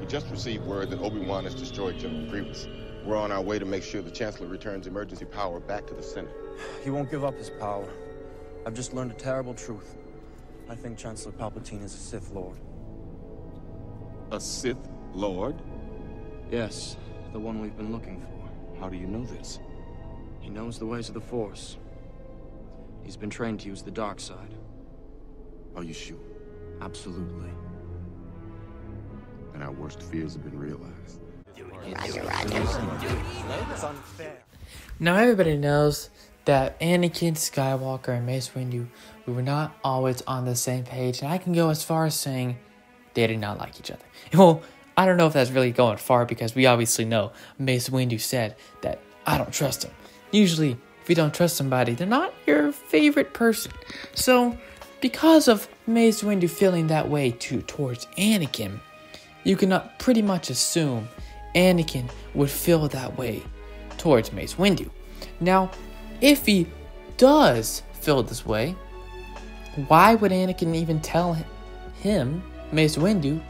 just received word that Obi-Wan has destroyed General Grievous. We're on our way to make sure the Chancellor returns emergency power back to the Senate. He won't give up his power. I've just learned a terrible truth. I think Chancellor Palpatine is a Sith Lord. A Sith Lord? Yes, the one we've been looking for. How do you know this? He knows the ways of the Force. He's been trained to use the dark side. Are you sure? Absolutely. And our worst fears have been realized. Now everybody knows that Anakin Skywalker and Mace Windu, we were not always on the same page, and I can go as far as saying they did not like each other. Well, I don't know if that's really going far, because we obviously know Mace Windu said that I don't trust him. Usually, if you don't trust somebody, they're not your favorite person. So, because of Mace Windu feeling that way towards Anakin, you can pretty much assume Anakin would feel that way towards Mace Windu. Now, if he does feel this way, why would Anakin even tell him, Mace Windu,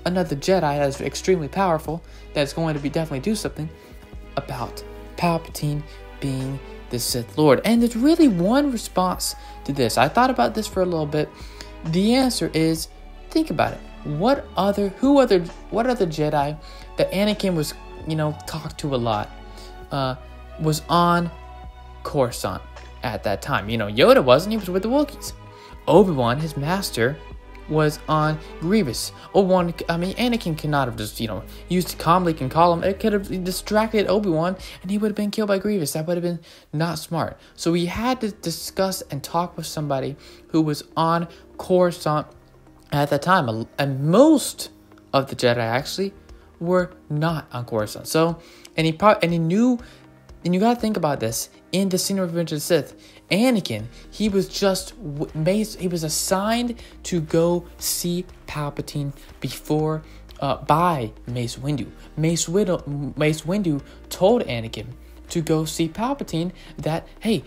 another Jedi that's extremely powerful, that's going to definitely do something about Palpatine being the Sith Lord? And there's really one response to this. I thought about this for a little bit. The answer is, think about it. What other Jedi that Anakin was, talked to a lot, was on Coruscant at that time? Yoda wasn't. He was with the Wookiees. Obi-Wan, his master, was on Grievous. Anakin could not have just, used calmly can call him. It could have distracted Obi-Wan, and he would have been killed by Grievous. That would have been not smart. So he had to discuss and talk with somebody who was on Coruscant at that time. And most of the Jedi actually were not on Coruscant. So, and he knew, and you gotta think about this, in the scene of Revenge of the Sith, Anakin, he was assigned to go see Palpatine by Mace Windu. Mace Windu told Anakin to go see Palpatine that, hey,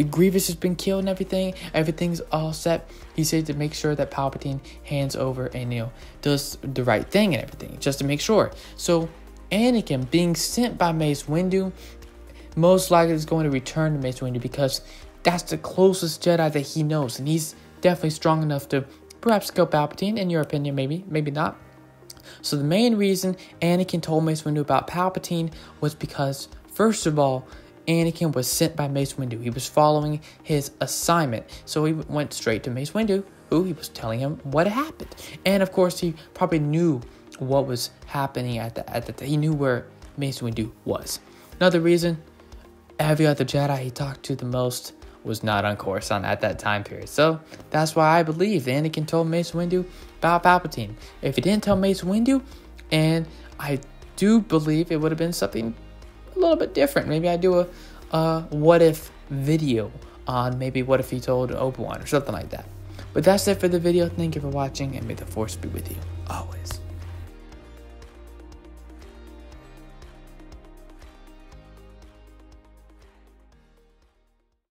Grievous has been killed and everything's all set. He said to make sure that Palpatine hands over and, does the right thing and everything, just to make sure. So Anakin, being sent by Mace Windu, most likely is going to return to Mace Windu, because that's the closest Jedi that he knows, and he's definitely strong enough to perhaps kill Palpatine, in your opinion, maybe not. So the main reason Anakin told Mace Windu about Palpatine was because, first of all, Anakin was sent by Mace Windu. He was following his assignment, so he went straight to Mace Windu, who he was telling him what happened. And of course, he probably knew what was happening he knew where Mace Windu was. Another reason, every other Jedi he talked to the most was not on Coruscant at that time period. So that's why I believe Anakin told Mace Windu about Palpatine. If he didn't tell Mace Windu, and I do believe it would have been something a little bit different. Maybe I do a what if video on maybe what if he told Obi-Wan or something like that. But that's it for the video. Thank you for watching, and may the Force be with you always.